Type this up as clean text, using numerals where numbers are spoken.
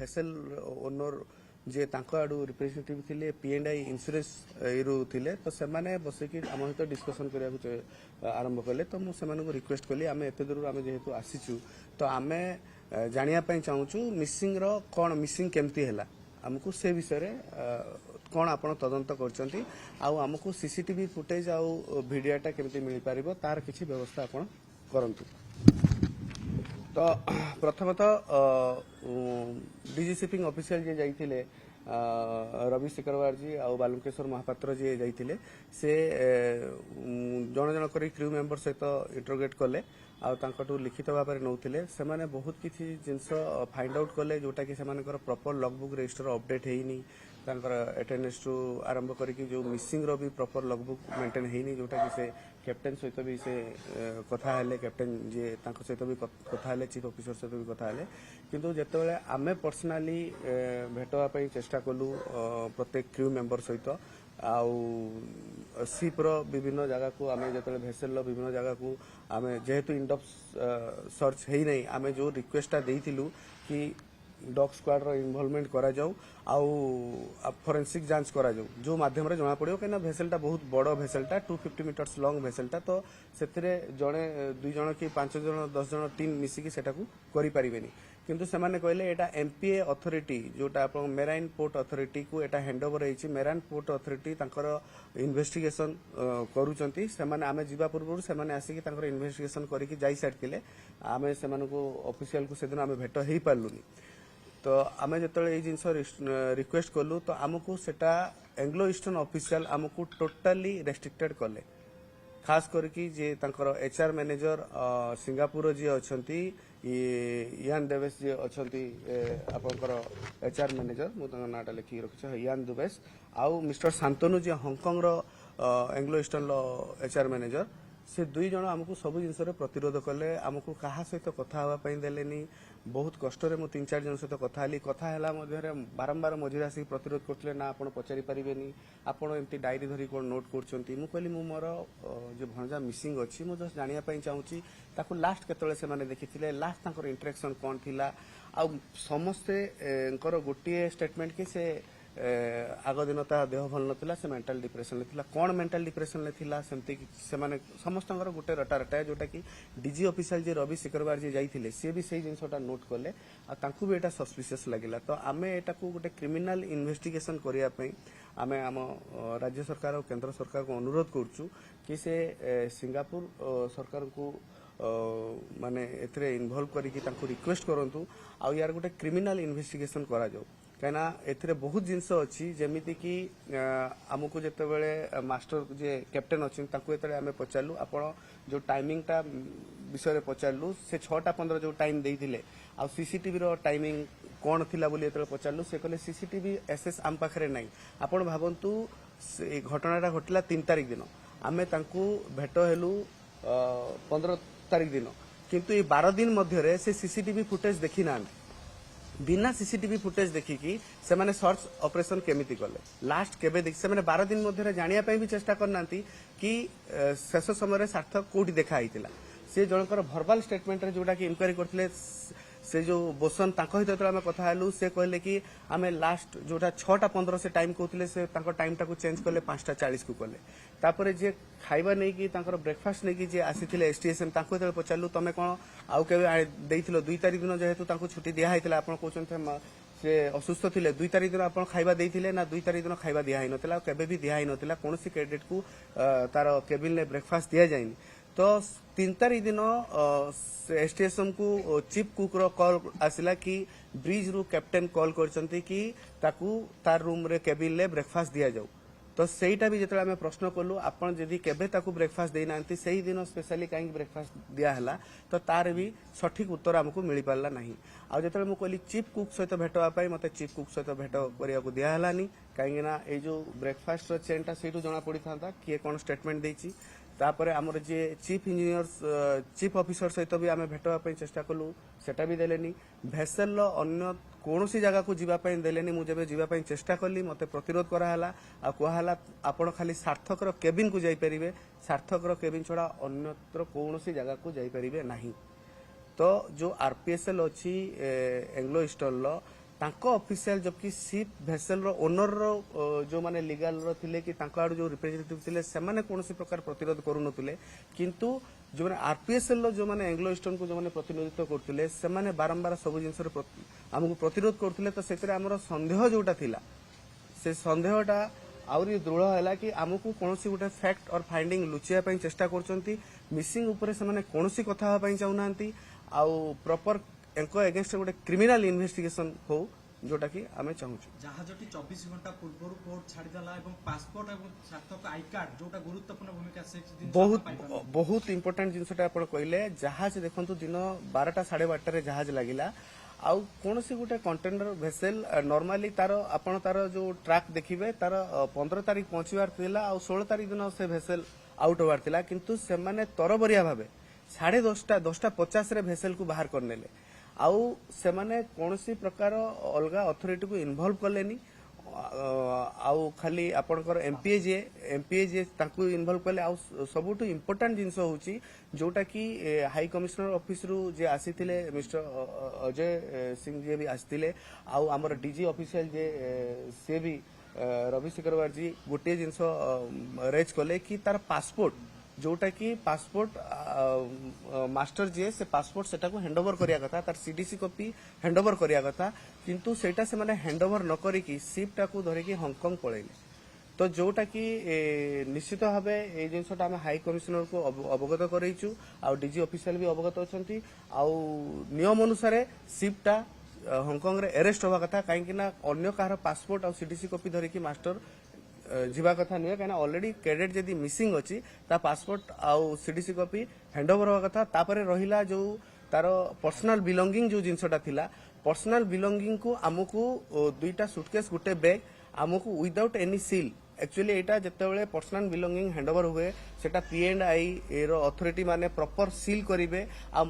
Vessel owner जे आड़ू representative थिले P&I insurance रु थिले तो सेमाने बसिकी आम सहित डिस्कसन करने आरंभ कले तो मुझे रिक्वेस्ट कली आम एत दूर आम जेहेतु आसीचु तो आम जानापी चाहूँ मिसिंग कौन मिसिंग केमती है आमको से विषय कौन आप तदंत करमको सीसीटीवी फुटेज आउ भिडियोटा केमती मिल पार तार किसी व्यवस्था आप करंतु। तो प्रथमतः डीजी शिपिंग ऑफिशियल जे जाइथिले रवि सिकरवार जी आउ बालुकेश्वर महापात्र जी जाइथिले से जन जन करी क्रू मेंबर सहित इंटरोगेट कले आउ तांकटू लिखित भाव में नौथिले सेमाने बहुत किछि जिंस फाइंड आउट कले जोटा कि सेमानकर प्रॉपर लॉगबुक रजिस्टर अपडेट हेइनी तांकर अटेंडेंस टू आरंभ करिकि जो मिसिंग रो भी प्रॉपर लॉगबुक मेंटेन हेइनी जोटा कि से कैप्टेन सहित भी से कथा हेले कैप्टेन जे तांको सहित भी कथा हेले चीफ ऑफिसर सहित भी कथा हेले किंतु जेतेबेले आमे पर्सनली भेटवा पई चेष्टा कलु प्रत्येक क्रू मेंबर सहित आउ सीप रो विभिन्न जगह को आमे जेतेबेले भेसेल रो विभिन्न जगह को आमे जेहेतु इंडप्स सर्च हेई नै आमे जो रिक्वेस्टटा देइथिलु कि डॉग स्क्वाड रो इन्वॉल्वमेंट करा जाऊ आउ फोरेंसिक जांच करा जाऊ जो माध्यम रे जना पड़ियो कना भेसेलटा बहुत बड़ो भेसेलटा 250 मीटर्स लॉन्ग भेसेलटा तो सेतिरे जणे दुई जण कि 5 जण 10 जण टीम मिसी कि सेटा को करि परिबेनी किंतु सेमाने कहले एटा एमपीए अथॉरिटी जोटा आपण मेराइन पोर्ट अथॉरिटी को एटा हैंडओवर हेछि मेराइन पोर्ट अथॉरिटी तांकर इन्वेस्टिगेशन करूचंती सेमाने आमे जीवा पूर्व सेमाने आसी कि तांकर इन्वेस्टिगेशन करि कि जाई साइडथिले आमे सेमाने को ऑफिशियल को सेदिन आमे भेट हेई पालुनी तो आमे जतले ए जिंस रिक्वेस्ट कलु तो आमको सेटा एंग्लो ईस्टर्न ऑफिशियल आमको टोटली रेस्ट्रिक्टेड कले खास करके जे तांकर एचआर मैनेजर सिंगापुर जी अछंती यान देवेश जी अछंती आपनकर एचआर मैनेजर मु तांका नाटा लिखि रखिछ यान दुबेस आउ मिस्टर शांतनु जी हांगकांग रो एंग्लो ईस्टर्न लो एचआर मैनेजर से दुई जन आमको सब जिनस प्रतिरोध कले आमको कहा सहित कथा हवा पई देलेनी बहुत कष्ट रे मु 3-4 जन सहित कथा हली कथा हला मध्य बारंबार मझिरे आसी प्रतिरोध करथिले ना आपण पचारि परिबेनी आपण एमती डायरी धरी कोन नोट करचंती मु कहली मु मोर जे भणजा मिसिंग अछि मु जस्ट जानिया पई चाहूची ताकू लास्ट केतले से माने देखिथिले लास्ट तांकर इंटरेक्शन कोन थिला आ समस्ते कर गोटिए स्टेटमेंट के से आग दिन ता देह भल नथिला से मेंटल डिप्रेशन ले थिला कोन मेंटल डिप्रेशन ले थिला सेमती से माने समस्तंगर गोटे रटा रटा जोटा कि डीजी ऑफिशियल जे रवि सिकरवार जे जाइथिले से भी सही जिनसटा नोट करले आ तांकू भी एटा सस्पिशियस लागिला तो आमे एटा को गोटे क्रिमिनल इन्वेस्टिगेशन करिया पई आमे आम राज्य सरकार और केंद्र सरकार को अनुरोध करछु कि से सिंगापुर सरकार को माने एथरे इन्वॉल्व करिकि तांको रिक्वेस्ट करंतु आ यार गोटे क्रिमिनल इन्वेस्टिगेशन करा जाऊ कहीं एथिरे बहुत जिनस अच्छी जमीती कि आमको जिते बड़े मास्टर जे कैप्टेन अच्छे आम पचारू आप जो टाइमिंगटा विषय पचारू से 6:15 जो टाइम देते आ सीसीटीवी रो टाइमिंग कौन थिला बोली पचारू से कहले सीसीटीवी एसएस आम पाखे ना आपण भावतु घटनाटा घटला 3 तारिख दिन आम भेट हेलु 15 तारिख दिन किंतु ये 12 दिन मध्य से सीसीटीवी फुटेज देखी ना बिना सीसीटीवी फुटेज देखिकी से माने सर्च ऑपरेशन केमिति कले लास्ट केबे देख से माने 12 दिन मध्य जानिया पई भी चेष्टा करनांती कि शेष समय रे सार्थक कोठी देखा आइतिला से जनकर वर्बल स्टेटमेंट रे जोटा कि इंक्वायरी करथिले से जो बोसन तांको हित आमे कथा हलु से कहले कि आमे लास्ट जोटा 6:15 से टाइम कहथिले से तांको टाइम टाको चेंज करले 5:40 को कले तापरे जे खाइबा नै कि तांकर ब्रेकफास्ट नै कि जे आसीथिले एसटीएसएम तांको हित पचारलु तमे कोन आउ केबे देइथिलो 2 तारिख दिन जेहेतु तांको छुट्टी दिया हैतिला आपण कहउछन से असुस्थ थिले 2 तारिख दिन आपण खाइबा देइथिले ना 2 तारिख दिन खाइबा दिया है नथिला केबे भी दिया है नथिला कोनोसी कैडेट को तार केबिन ले ब्रेकफास्ट दिया जायनी तो 3 तारिख दिन एसटीएसएम को चीफ कुक रो कॉल आसिला कि ब्रिज रु कैप्टेन कॉल करचंती कि ताकू तार रूम रे केबिन ले ब्रेकफास्ट दिया जाऊ तो सेटा भी जतले हमें प्रश्न कलु आपण जदी केबे ताकू ब्रेकफास्ट देई नांती सेही दिन स्पेशली काई ब्रेकफास्ट दिया हला तो तार भी सठिक उत्तर हमको मिली पारला नहीं आ जतले मु कहली चीफ कुक सहित भेटवा पाई मते चीफ कुक सहित भेट करिया को दिया हलानी काई ना ए जो ब्रेकफास्ट रो चेनटा सेटू जना पड़ी थांता किए कोन स्टेटमेंट देछि तापर आमर जे चीफ इंजीनियर चीफ ऑफिसर सहित भी आम भेटवा चेष्टा कलु सेटा भी देलेनी भेसेल अन्य कौन सी जगह को जीवाई देलेनी मुझे जीवाई चेष्टा कली मते प्रतिरोध कराला आ कहला आपण खाली सार्थक केबिन को जाई परिबे सार्थक केबिन छड़ा अन्यत्र कौन सी जगह को जाई परिबे नहीं तो जो आरपीएसएल अच्छी एंग्लो ईस्टर्न ऑफिशियल जबकि शिप भेसल रो ओनर रो जो माने लीगल रो थिले कि तांको आडू जो रिप्रेजेंटेटिव थिले से माने कोनोसी प्रकार प्रतिरोध करू नथिले किंतु जो माने आरपीएसएल रो जो माने एंग्लो ईस्टर्न को जो माने प्रतिनिधित्व करथिले से माने बारंबार सब जिंस रो हमको प्रतिरोध करथिले तो सेतरे हमरो संदेह जोटा थिला से संदेहटा आउरी दृढ़ है कि आमको कौन गोटे फैक्ट और फाइंडिंग लुचिया चेष्टा कर मिसिंग उपरे से माने कौनसी कथा होगा चाहूना आउ प्रॉपर एंको अगेंस्ट गोटे क्रिमिनल इन्वेस्टिगेशन हो जोटा कि आम चाहूँ जहाजटी 24 घंटा पूर्व पोर्ट छाड़देला एवं पासपोर्ट एवं सार्थक आई कार्ड जोटा गुरुत्वपूर्ण भूमिका से बहुत बहुत इंपोर्टेंट जिनसटा आप कहले जहाज देखो दिन 12टा 12:30 जहाज लगिला आउ कौन सी गोटे कंटेनर भेसेल नॉर्मली तार आपण तार जो ट्रैक देखिबे तार 15 तारिख पहुंचवार थिला आउ 16 तारिख दिन से भेसेल आउट होवार थिला किंतु से माने तरबरिया भाबे 10:30 रे भेसेल को बाहर करनेले आउ से माने कौन सी प्रकार अलगा अथॉरिटी को इन्वॉल्व कलेनी आउ खाली आपनकर एमपीए जे ताकू इन्वॉल्व कले आउ सबुठु इंपोर्टेंट जिंस होची जोटा कि हाई कमिश्नर ऑफिस रु जे आसीथिले मिस्टर अजय सिंह जी भी आसीथिले आउ हमर डीजी ऑफिशियल जे से भी रवि शेखर जी गोटे जिंस रेज कले कि तार पासपोर्ट जोटा कि पासपोर्ट मास्टर जे से पासपोर्ट सेटा को हैंडओवर करिया कथा तार सीडीसी कॉपी हैंडओवर करिया कथा किंतु सेटा से माने हैंडओवर न करी कि शिपटा को धरे कि हांगकांग पळैले तो जोटा कि निश्चित भावे ए जिनसटा हम हाई कमिश्नर को अवगत करैछु आ डीजी ऑफिशियल भी अवगत अछंती आ नियम अनुसार शिपटा हांगकांग रे अरेस्ट होवा कथा काहे कि ना अन्य कार पासपोर्ट आ सीडीसी कॉपी धरे कि मास्टर जीवा कथा नुहे कहीं ऑलरेडी कैडेट जदि मिसिंग अच्छी ता पासपोर्ट आउ सीडीसी कॉपी हैंडओवर होगा कथा तापरे रहिला जो तार पर्सनल बिलोंगिंग जो जिनसटा थिला पर्सनल बिलोंगिंग को आमको 2टा सुटकेस गोटे बैग आमको विदाउट एनी सील एक्चुअली एटा जतेबेले पर्सनल बिलोंगिंग हैंडओवर हुए सेटा पी एंड आई रो अथॉरिटी माने प्रॉपर सील करिवे आ